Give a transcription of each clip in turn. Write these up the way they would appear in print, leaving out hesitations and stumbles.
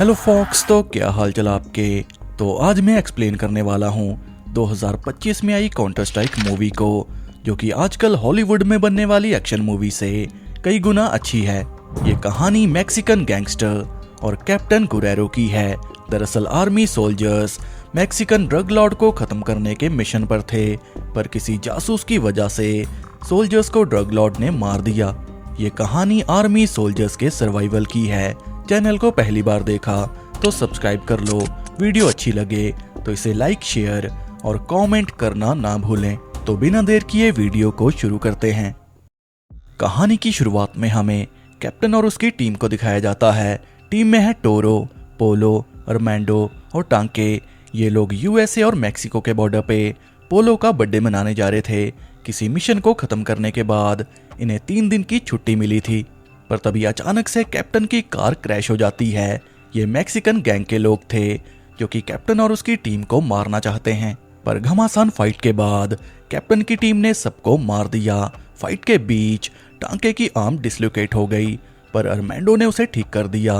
Hello fox, तो क्या हाल चाल आपके। तो आज मैं एक्सप्लेन करने वाला हूँ 2025 में आई काउंटर स्ट्राइक मूवी को, जो कि आजकल हॉलीवुड में बनने वाली एक्शन मूवी से कई गुना अच्छी है। ये कहानी मैक्सिकन गैंगस्टर और कैप्टन गुरेरो की है। दरअसल army soldiers Mexican drug Lord को खत्म करने के मिशन पर थे, पर किसी जासूस की वजह से सोल्जर्स को ड्रग लॉर्ड ने मार दिया। ये कहानी आर्मी सोल्जर्स के सर्वाइवल की है। चैनल को पहली बार देखा तो सब्सक्राइब कर लो, वीडियो अच्छी लगे तो इसे लाइक, शेयर और कमेंट करना ना भूलें। तो बिना देर किए वीडियो को शुरू करते हैं। कहानी की शुरुआत में हमें कैप्टन और उसकी टीम को दिखाया जाता है। टीम में है टोरो, पोलो, अर्मांडो और टांके। ये लोग यूएसए और मैक्सिको के बॉर्डर पे पोलो का बर्थडे मनाने जा रहे थे। किसी मिशन को खत्म करने के बाद इन्हें 3 दिन की छुट्टी मिली थी, पर तभी अचानक से कैप्टन की कार क्रैश हो जाती है। ये मैक्सिकन गैंग के लोग थे जो कि कैप्टन और उसकी टीम को मारना चाहते हैं, पर घमासान फाइट के बाद कैप्टन की टीम ने सबको मार दिया। फाइट के बीच टांके की आर्म डिसलोकेट हो गई, पर अर्मांडो ने उसे ठीक कर दिया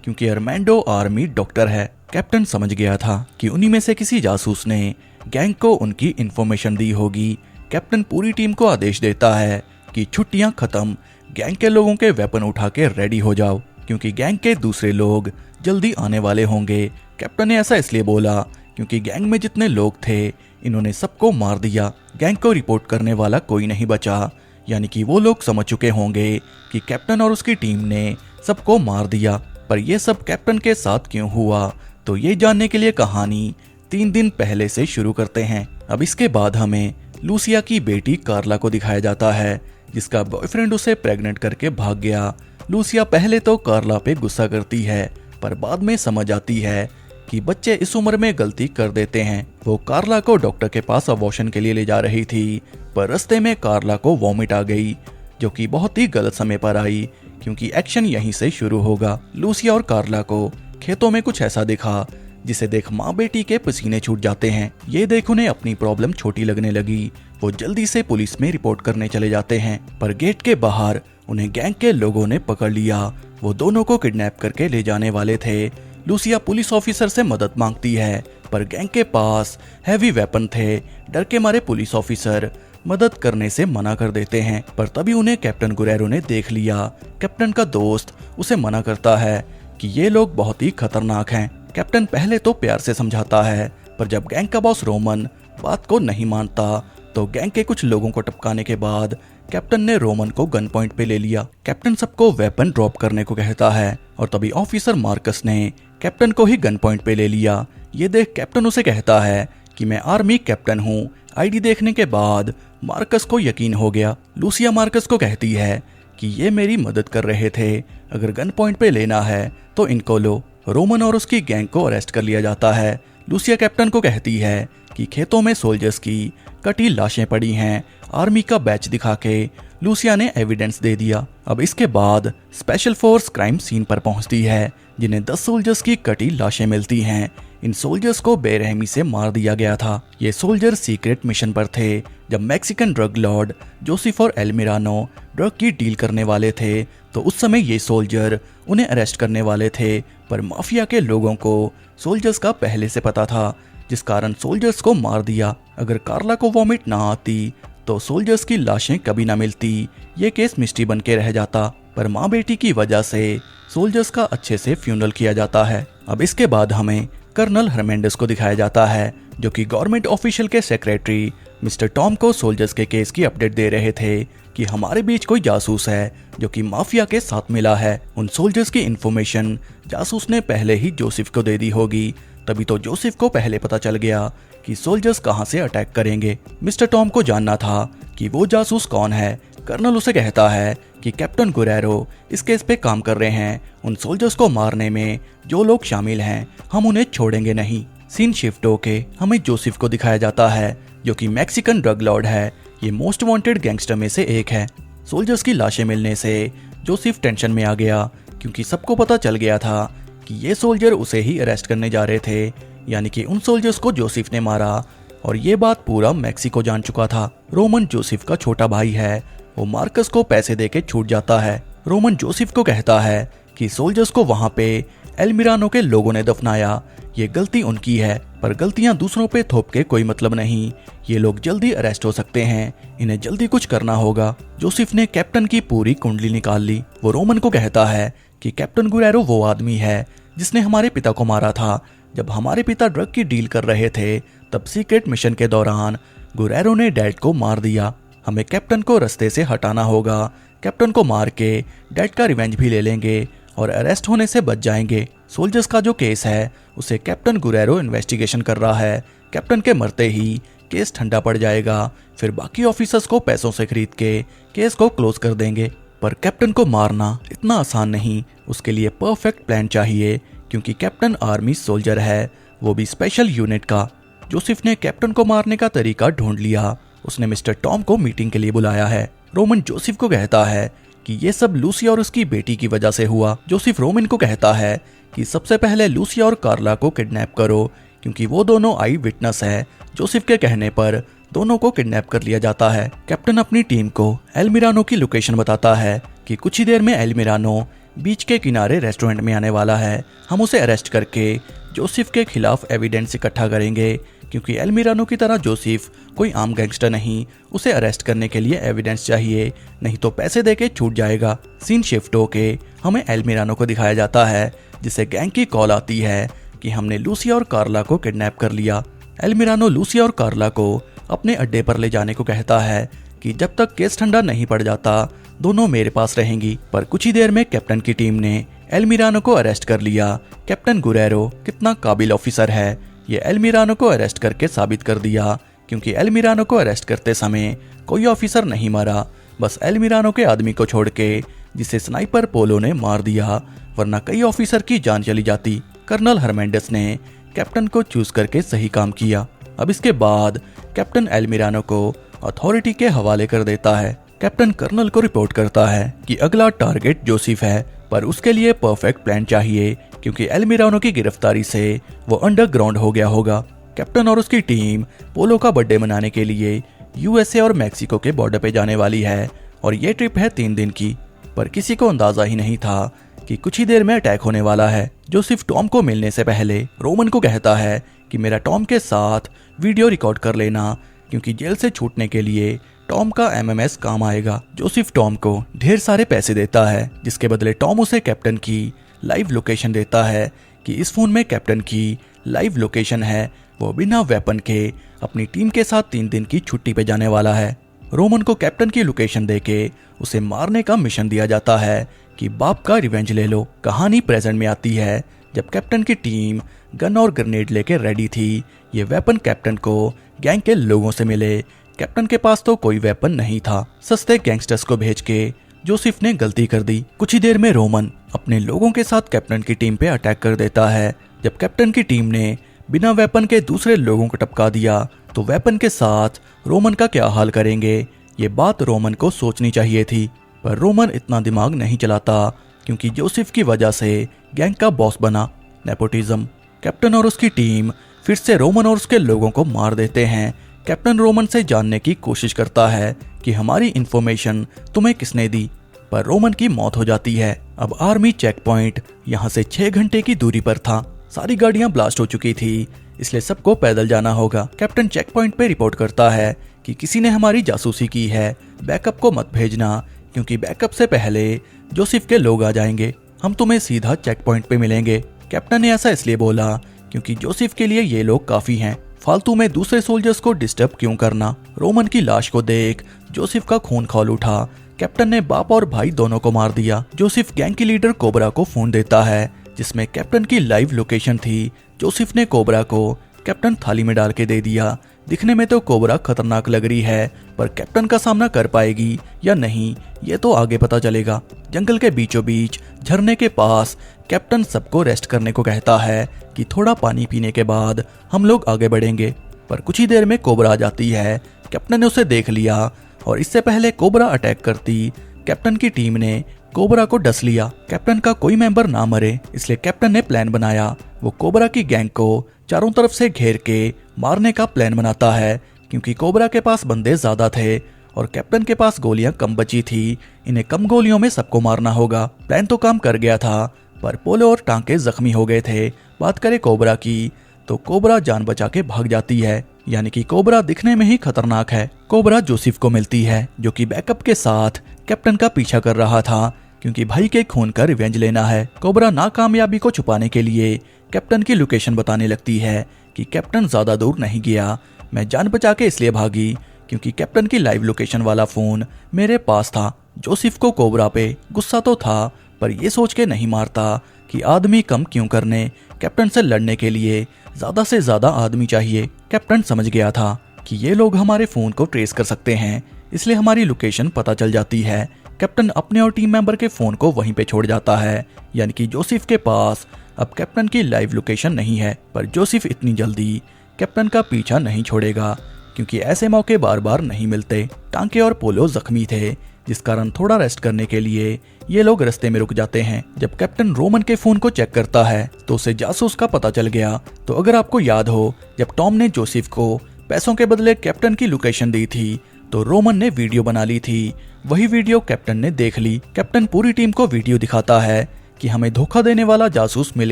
क्योंकि अर्मांडो आर्मी डॉक्टर है। कैप्टन समझ गया था कि उन्हीं में से किसी जासूस ने गैंग को उनकी इंफॉर्मेशन दी होगी। कैप्टन पूरी टीम को आदेश देता है कि छुट्टियां खत्म, गैंग के लोगों के वेपन उठा के रेडी हो जाओ क्योंकि गैंग के दूसरे लोग जल्दी आने वाले होंगे। कैप्टन ने ऐसा इसलिए बोला क्योंकि गैंग में जितने लोग थे इन्होंने सबको मार दिया। गैंग को रिपोर्ट करने वाला कोई नहीं बचा, यानी कि वो लोग समझ चुके होंगे कि कैप्टन और उसकी टीम ने सबको मार दिया। पर यह सब कैप्टन के साथ क्यों हुआ, तो ये जानने के लिए कहानी 3 दिन पहले से शुरू करते हैं। अब इसके बाद हमें लूसिया की बेटी कार्ला को दिखाया जाता है, जिसका बॉयफ्रेंड उसे प्रेग्नेंट करके भाग गया। लूसिया पहले तो कार्ला पे गुस्सा करती है, पर बाद में समझ आती है कि बच्चे इस उम्र में गलती कर देते हैं। वो कार्ला को डॉक्टर के पास अबॉर्शन के लिए ले जा रही थी, पर रास्ते में कार्ला को वॉमिट आ गई, जो कि बहुत ही गलत समय पर आई क्योंकि एक्शन यहीं से शुरू होगा। लूसिया और कार्ला को खेतों में कुछ ऐसा दिखा जिसे देख माँ बेटी के पसीने छूट जाते हैं। ये देख उन्हें अपनी प्रॉब्लम छोटी लगने लगी। वो जल्दी से पुलिस में रिपोर्ट करने चले जाते हैं, पर गेट के बाहर उन्हें गैंग के लोगों ने पकड़ लिया। वो दोनों को किडनैप करके ले जाने वाले थे। लूसिया पुलिस ऑफिसर से मदद मांगती है, पर गैंग के पास हैवी वेपन थे। डर के मारे पुलिस ऑफिसर मदद करने से मना कर देते हैं, पर तभी उन्हें कैप्टन गुरेरो ने देख लिया। कैप्टन का दोस्त उसे मना करता है कि ये लोग बहुत ही खतरनाक हैं। कैप्टन पहले तो प्यार से समझाता है, पर जब गैंग का बॉस रोमन बात को नहीं मानता तो गैंग के कुछ लोगों को टपकाने के बाद कैप्टन ने रोमन को गन पॉइंट पे ले लिया। कैप्टन सबको वेपन ड्रॉप करने को कहता है और तभी ऑफिसर मार्कस ने कैप्टन को ही गन पॉइंट पे ले लिया। ये देख कैप्टन उसे कहता है कि मैं आर्मी कैप्टन हूँ। आईडी देखने के बाद मार्कस को यकीन हो गया। लूसिया मार्कस को कहती है कि ये मेरी मदद कर रहे थे, अगर गन पॉइंट पे लेना है तो इनको लो। रोमन और उसकी गैंग को अरेस्ट कर लिया जाता है। लूसिया कैप्टन को कहती है कि खेतों में सोल्जर्स की कटी लाशें पड़ी हैं। आर्मी का बैच दिखा के लूसिया ने एविडेंस दे दिया। अब इसके बाद स्पेशल फोर्स क्राइम सीन पर पहुंचती है, जिन्हें 10 सोल्जर्स की कटी लाशें मिलती हैं। इन सोल्जर्स को बेरहमी से मार दिया गया था। ये सोल्जर सीक्रेट मिशन पर थे जब मैक्सिकन ड्रग लॉर्ड जोसेफ और एल्मिरानो ड्रग की डील करने वाले थे, तो उस समय ये सोल्जर उन्हें अरेस्ट करने वाले थे। पर माफिया के लोगों को सोल्जर्स का पहले से पता था, जिस कारण सोल्जर्स को मार दिया। अगर कार्ला को वॉमिट ना आती तो सोल्जर्स की लाशें कभी ना मिलती। ये केस मिस्ट्री बन के रह जाता, पर माँ बेटी की वजह से सोल्जर्स का अच्छे से फ्यूनरल किया जाता है। अब इसके बाद हमें कर्नल हर्मेंडेस को दिखाया जाता है, जो कि गवर्नमेंट ऑफिशियल के सेक्रेटरी मिस्टर टॉम को सोल्जर्स के केस की अपडेट दे रहे थे कि हमारे बीच कोई जासूस है जो कि माफिया के साथ मिला है। उन सोल्जर्स की इंफॉर्मेशन जासूस ने पहले ही जोसेफ को दे दी होगी, तभी तो जोसेफ को पहले पता चल गया कि सोल्जर्स कहां से अटैक करेंगे। मिस्टर टॉम को जानना था कि वो जासूस कौन है। कर्नल उसे कहता है कि कैप्टन गुरेरो इस केस पे काम कर रहे हैं। उन सोल्जर्स को मारने में जो लोग शामिल हैं हम उन्हें छोड़ेंगे नहीं। सीन शिफ्ट होके हमें जोसेफ को दिखाया जाता है, जो कि मैक्सिकन ड्रग लॉर्ड है। ये मोस्ट वांटेड गैंगस्टर में से एक है। सोल्जर्स की लाशें मिलने से जोसेफ टेंशन में आ गया क्योंकि सबको पता चल गया था कि ये सोल्जर उसे ही अरेस्ट करने जा रहे थे, यानी कि उन सोल्जर्स को जोसेफ ने मारा। और ये बात पूरा मैक्सिको जान चुका था। रोमन जोसेफ का छोटा भाई है, वो मार्कस को पैसे देके छूट जाता है। रोमन जोसेफ को कहता है कि सोल्जर्स को वहां पे एल्मिरानो के लोगों ने दफनाया। ये गलती उनकी है, पर गलतियां दूसरों पे थोप के कोई मतलब नहीं। ये लोग जल्दी अरेस्ट हो सकते हैं, इन्हें जल्दी कुछ करना होगा। जोसेफ ने कैप्टन की पूरी कुंडली निकाल ली। वो रोमन को कहता है कि कैप्टन गुरेरो वो आदमी है जिसने हमारे पिता को मारा था। जब हमारे पिता ड्रग की डील कर रहे थे तब सीक्रेट मिशन के दौरान गुरेरो ने डैड को मार दिया। हमें कैप्टन को रास्ते से हटाना होगा। कैप्टन को मार के डैड का रिवेंज भी ले लेंगे और अरेस्ट होने से बच जाएंगे। सोल्जर्स का जो केस है उसे कैप्टन गुरेरो इन्वेस्टिगेशन कर रहा है। कैप्टन के मरते ही केस ठंडा पड़ जाएगा, फिर बाकी ऑफिसर्स को पैसों से खरीद के केस को क्लोज कर देंगे। पर कैप्टन को मारना इतना आसान नहीं, उसके लिए परफेक्ट प्लान चाहिए, क्योंकि कैप्टन आर्मी सोल्जर है, वो भी स्पेशल यूनिट का। जोसेफ ने कैप्टन को मारने का तरीका ढूंढ लिया। उसने मिस्टर टॉम को मीटिंग के लिए बुलाया है। रोमन जोसेफ को कहता है कि ये सब लूसी और उसकी बेटी की वजह से हुआ। जोसेफ रोमन को कहता है कि सबसे पहले लूसी और कार्ला को किडनैप करो, क्योंकि वो दोनों आई विटनेस है। जोसेफ के कहने पर दोनों को किडनैप कर लिया जाता है। कैप्टन अपनी टीम को एल्मिरानो की लोकेशन बताता है कि कुछ ही देर में एल्मिरानो बीच के किनारे रेस्टोरेंट में आने वाला है। हम उसे अरेस्ट करके जोसेफ के खिलाफ एविडेंस इकट्ठा करेंगे, क्योंकि एल्मिरानो की तरह जोसेफ कोई आम गैंगस्टर नहीं। उसे अरेस्ट करने के लिए एविडेंस चाहिए, नहीं तो पैसे देके छूट जाएगा। सीन शिफ्ट होके हमें एल्मिरानो को दिखाया जाता है, जिसे गैंग की कॉल आती है कि हमने लूसी और कार्ला को किडनैप कर लिया। एल्मिरानो लूसी और कार्ला को अपने अड्डे पर ले जाने को कहता है कि जब तक केस ठंडा नहीं पड़ जाता दोनों मेरे पास रहेंगी। पर कुछ ही देर में कैप्टन की टीम ने एल्मिरानो को अरेस्ट कर लिया। कैप्टन गुरेरो कितना काबिल ऑफिसर है, ये एल्मिरानो को अरेस्ट करके साबित कर दिया, क्योंकि एल्मिरानो को अरेस्ट करते समय कोई ऑफिसर नहीं मरा, बस एल्मिरानो के आदमी को छोड़ के, जिसे स्नाइपर पोलो ने मार दिया, वरना कई ऑफिसर की जान चली जाती। कर्नल हर्मेंडेस ने कैप्टन को चूज करके सही काम किया। अब इसके बाद कैप्टन एल्मिरानो को अथॉरिटी के हवाले कर देता है। कैप्टन कर्नल को रिपोर्ट करता है कि अगला टारगेट जोसेफ है, पर उसके लिए परफेक्ट प्लान चाहिए, क्योंकि एल्मिरानो की गिरफ्तारी से वो अंडरग्राउंड हो गया होगा। कैप्टन और उसकी टीम पोलो का बर्थडे मनाने के लिए यूएसए और मैक्सिको के बॉर्डर पे जाने वाली है, और ये ट्रिप है 3 दिन की। पर किसी को अंदाजा ही नहीं था कि कुछ ही देर में अटैक होने वाला है। जोसेफ टॉम को मिलने से पहले रोमन को कहता है कि मेरा टॉम के साथ वीडियो रिकॉर्ड कर लेना, क्योंकि जेल से छूटने के लिए टॉम का एमएमएस काम आएगा। जोसेफ टॉम को ढेर सारे पैसे देता है, जिसके बदले टॉम उसे कैप्टन की लाइव लोकेशन देता है कि इस फोन में कैप्टन की लाइव लोकेशन है। वो बिना वेपन के अपनी टीम के साथ 3 दिन की छुट्टी पे जाने वाला है। रोमन को कैप्टन की लोकेशन देके उसे मारने का मिशन दिया जाता है कि बाप का रिवेंज ले लो। कहानी प्रेजेंट में आती है, जब कैप्टन की टीम गन और ग्रेनेड लेके रेडी थी। ये वेपन कैप्टन को गैंग के लोगों से मिले। कैप्टन के पास तो कोई वेपन नहीं था। सस्ते गैंगस्टर्स को भेज के जोसेफ ने गलती कर दी। कुछ ही देर में रोमन अपने लोगों के साथ कैप्टन की टीम पे अटैक कर देता है। जब कैप्टन की टीम ने बिना वेपन के दूसरे लोगों को टपका दिया, तो वेपन के साथ रोमन का क्या हाल करेंगे, ये बात रोमन को सोचनी चाहिए थी। पर रोमन इतना दिमाग नहीं चलाता, क्योंकि जोसेफ की वजह से गैंग का बॉस बना। नेपोटिज्म। कैप्टन और उसकी टीम फिर से रोमन और उसके लोगों को मार देते हैं। कैप्टन रोमन से जानने की कोशिश करता है कि हमारी इंफॉर्मेशन तुम्हें किसने दी, पर रोमन की मौत हो जाती है। अब आर्मी चेक पॉइंट यहाँ से 6 घंटे की दूरी पर था। सारी गाड़ियां ब्लास्ट हो चुकी थी, इसलिए सबको पैदल जाना होगा। कैप्टन चेक पॉइंट पे रिपोर्ट करता है कि किसी ने हमारी जासूसी की है, बैकअप को मत भेजना, क्योंकि बैकअप से पहले जोसेफ के लोग आ जाएंगे। हम तुम्हें सीधा चेक पॉइंट पे मिलेंगे। कैप्टन ने ऐसा इसलिए बोला क्योंकि जोसेफ के लिए ये लोग काफी हैं। फालतू में दूसरे सोल्जर्स को डिस्टर्ब क्यों करना। रोमन की लाश को देख जोसेफ का खून खौल उठा। कैप्टन ने बाप और भाई दोनों को मार दिया। जोसेफ गैंग की लीडर कोबरा को फोन देता है, जिसमें कैप्टन की लाइव लोकेशन थी। जोसेफ ने कोबरा को कैप्टन थाली में डाल के दे दिया। दिखने में तो कोबरा खतरनाक लग रही है, पर कैप्टन का सामना कर पाएगी या नहीं, ये तो आगे पता चलेगा। जंगल के बीचों बीच झरने के पास कैप्टन सबको रेस्ट करने को कहता है कि थोड़ा पानी पीने के बाद हम लोग आगे बढ़ेंगे। पर कुछ ही देर में कोबरा आ जाती है। कैप्टन ने उसे देख लिया, और इससे पहले कोबरा अटैक करती कैप्टन की टीम ने कोबरा को डस लिया। कैप्टन का कोई मेंबर ना मरे, इसलिए कैप्टन ने प्लान बनाया। वो कोबरा की गैंग को चारों तरफ से घेर के मारने का प्लान बनाता है, क्योंकि कोबरा के पास बंदे ज्यादा थे और कैप्टन के पास गोलियां कम बची थी। इन्हें कम गोलियों में सबको मारना होगा। प्लान तो काम कर गया था, पर पोलो और टांके जख्मी हो गए थे। बात करें कोबरा की तो कोबरा जान बचा के भाग जाती है, यानी कि कोबरा दिखने में ही खतरनाक है। कोबरा जोसेफ को मिलती है जो कि बैकअप के साथ कैप्टन का पीछा कर रहा था क्योंकि भाई के खून का रिवेंज लेना है। कोबरा नाकामयाबी को छुपाने के लिए कैप्टन की लोकेशन बताने लगती है कि कैप्टन ज्यादा दूर नहीं गया, मैं जान बचा के इसलिए भागी क्योंकि कैप्टन की लाइव लोकेशन वाला फोन मेरे पास था। जोसेफ को कोबरा पे गुस्सा तो था पर यह सोच के नहीं मारता कि आदमी कम क्यों करने, कैप्टन से लड़ने के लिए ज्यादा से ज्यादा आदमी चाहिए। कैप्टन समझ गया था कि ये लोग हमारे फोन को ट्रेस कर सकते हैं, इसलिए हमारी लोकेशन पता चल जाती है। कैप्टन अपने और टीम मेंबर के फोन को वहीं पे छोड़ जाता है, यानी कि जोसेफ के पास अब कैप्टन की लाइव लोकेशन नहीं है। पर जोसेफ इतनी जल्दी कैप्टन का पीछा नहीं छोड़ेगा क्योंकि ऐसे मौके बार बार नहीं मिलते। टांके और पोलो जख्मी थे, जिस कारण थोड़ा रेस्ट करने के लिए ये लोग रास्ते में रुक जाते हैं। जब कैप्टन रोमन के फोन को चेक करता है तो उसे जासूस का पता चल गया। तो अगर आपको याद हो, जब टॉम ने जोसेफ को पैसों के बदले कैप्टन की लोकेशन दी थी तो रोमन ने वीडियो बना ली थी, वही वीडियो कैप्टन ने देख ली। कैप्टन पूरी टीम को वीडियो दिखाता है कि हमें धोखा देने वाला जासूस मिल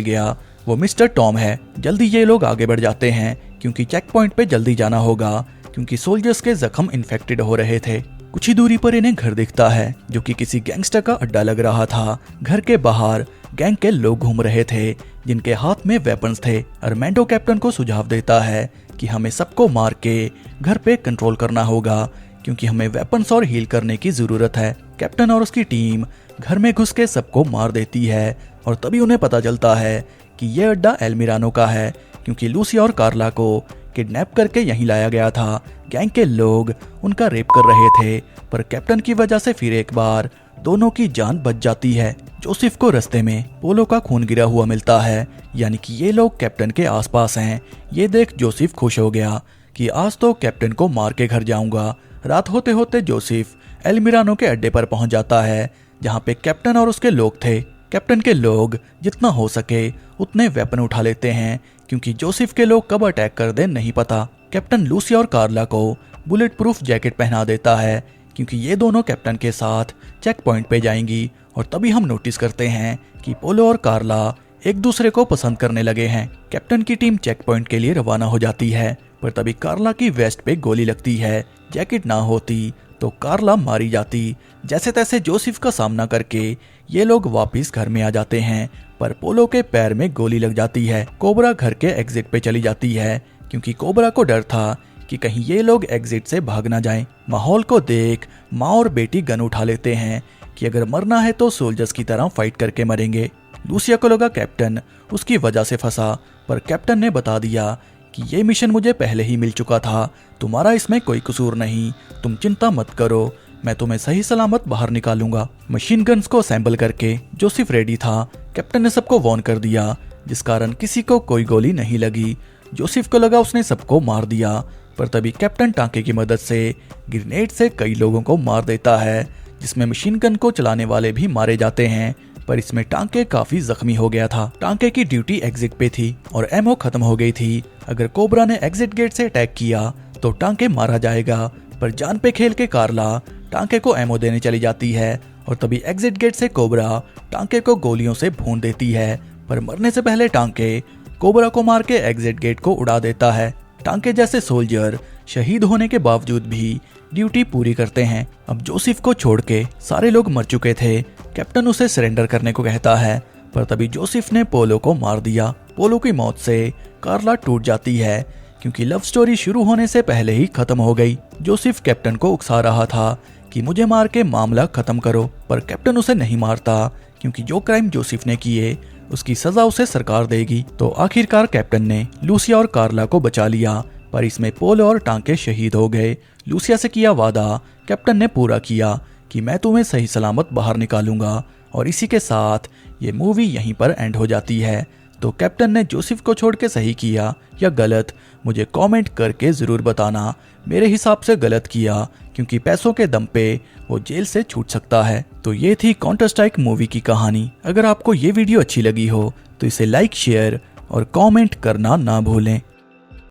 गया, वो मिस्टर टॉम है। जल्दी ये लोग आगे बढ़ जाते हैं क्योंकि चेक पॉइंट पे जल्दी जाना होगा क्योंकि सोल्जर्स के जख्म इन्फेक्टेड हो रहे थे। कुछ ही दूरी पर इन्हें घर दिखता है जो कि किसी गैंगस्टर का अड्डा लग रहा था। घर के बाहर गैंग के लोग घूम रहे थे जिनके हाथ में वेपन्स थे। अरमैंडो कैप्टन को सुझाव देता है कि हमें सबको मार के घर पे कंट्रोल करना होगा क्योंकि हमें वेपन्स और हील करने की जरूरत है। कैप्टन और उसकी टीम घर में घुस के सबको मार देती है और तभी उन्हें पता चलता है कि यह अड्डा एल्मिरानो का है क्योंकि लूसी और कार्ला को किडनैप करके यहीं लाया गया था। गैंग के लोग उनका रेप कर रहे थे पर कैप्टन की वजह से फिर एक बार दोनों की जान बच जाती है। जोसेफ को रास्ते में पोलो का खून गिरा हुआ मिलता है, यानी कि ये लोग कैप्टन के आसपास हैं। ये देख जोसेफ खुश हो गया कि आज तो कैप्टन को मार के घर जाऊंगा। रात होते होते जोसेफ एल्मिरानो के अड्डे पर पहुंच जाता है जहां पे कैप्टन और उसके लोग थे। कैप्टन के लोग जितना हो सके उतने वेपन उठा लेते हैं क्योंकि जोसेफ के लोग कब अटैक कर दे नहीं पता। कैप्टन लूसी और कार्ला को बुलेट प्रूफ जैकेट पहना देता है क्योंकि ये दोनों कैप्टन के साथ चेक पॉइंट पे जाएंगी। और तभी हम नोटिस करते हैं कि पोलो और कार्ला एक दूसरे को पसंद करने लगे हैं। कैप्टन की टीम चेक पॉइंट के लिए रवाना हो जाती है पर तभी कार्ला की वेस्ट पे गोली लगती है। जैकेट ना होती तो कार्ला मारी जाती। जैसे तैसे जोसेफ का सामना करके ये लोग वापस घर में आ जाते हैं पर पोलो के पैर में गोली लग जाती है। कोबरा घर के एग्जिट पे चली जाती है क्योंकि कोबरा को डर था कि कहीं ये लोग एग्जिट से भाग ना जाएं। माहौल को देख माँ और बेटी गन उठा लेते हैं कि अगर मरना है तो सोल्जर्स की तरह फाइट करके मरेंगे। लूसिया को लगा कैप्टन उसकी वजह से फंसा पर कैप्टन ने बता दिया कि ये मिशन मुझे पहले ही मिल चुका था, तुम्हारा इसमें कोई कसूर नहीं, तुम चिंता मत करो, मैं तुम्हें सही सलामत बाहर निकालूंगा। मशीन गन्स को असेंबल करके जोसेफ रेडी था। कैप्टन ने सबको वार्न कर दिया जिस कारण किसी को कोई गोली नहीं लगी। जोसेफ को लगा उसने सबको मार दिया पर तभी कैप्टन टांके की मदद से ग्रेनेड से कई लोगों को मार देता है जिसमें मशीन गन को चलाने वाले भी मारे जाते हैं। पर इसमें टांके काफी जख्मी हो गया था। टांके की ड्यूटी एग्जिट पे थी और एमओ खत्म हो गई थी। अगर कोबरा ने एग्जिट गेट से अटैक किया तो टांके मारा जाएगा पर जान पे खेल के कार्ला टांके को एमओ देने चली जाती है और तभी एग्जिट गेट से कोबरा टांके को गोलियों से भून देती है पर मरने से पहले टांके कोबरा को मार के एग्जिट गेट को उड़ा देता है। टांके जैसे सोल्जर शहीद होने के बावजूद भी ड्यूटी पूरी करते हैं। अब जोसेफ को छोड़ के सारे लोग मर चुके थे। कैप्टन उसे सरेंडर करने को कहता है पर तभी जोसेफ ने पोलो को मार दिया। पोलो की मौत से कार्ला टूट जाती है क्योंकि लव स्टोरी शुरू होने से पहले ही खत्म हो गई। जोसेफ कैप्टन को उकसा रहा था कि मुझे मार के मामला खत्म करो पर कैप्टन उसे नहीं मारता क्योंकि जो क्राइम जोसेफ ने किए उसकी सजा उसे सरकार देगी। तो आखिरकार कैप्टन ने लूसिया और कार्ला को बचा लिया पर इसमें पोलो और टांके शहीद हो गए। लूसिया से किया वादा कैप्टन ने पूरा किया कि मैं तुम्हें सही सलामत बाहर निकालूंगा। और इसी के साथ ये मूवी यहीं पर एंड हो जाती है। तो कैप्टन ने जोसेफ को छोड़ के सही किया या गलत, मुझे कमेंट करके ज़रूर बताना। मेरे हिसाब से गलत किया क्योंकि पैसों के दम पे वो जेल से छूट सकता है। तो ये थी काउंटर स्ट्राइक मूवी की कहानी। अगर आपको ये वीडियो अच्छी लगी हो तो इसे लाइक, शेयर और कमेंट करना ना भूलें।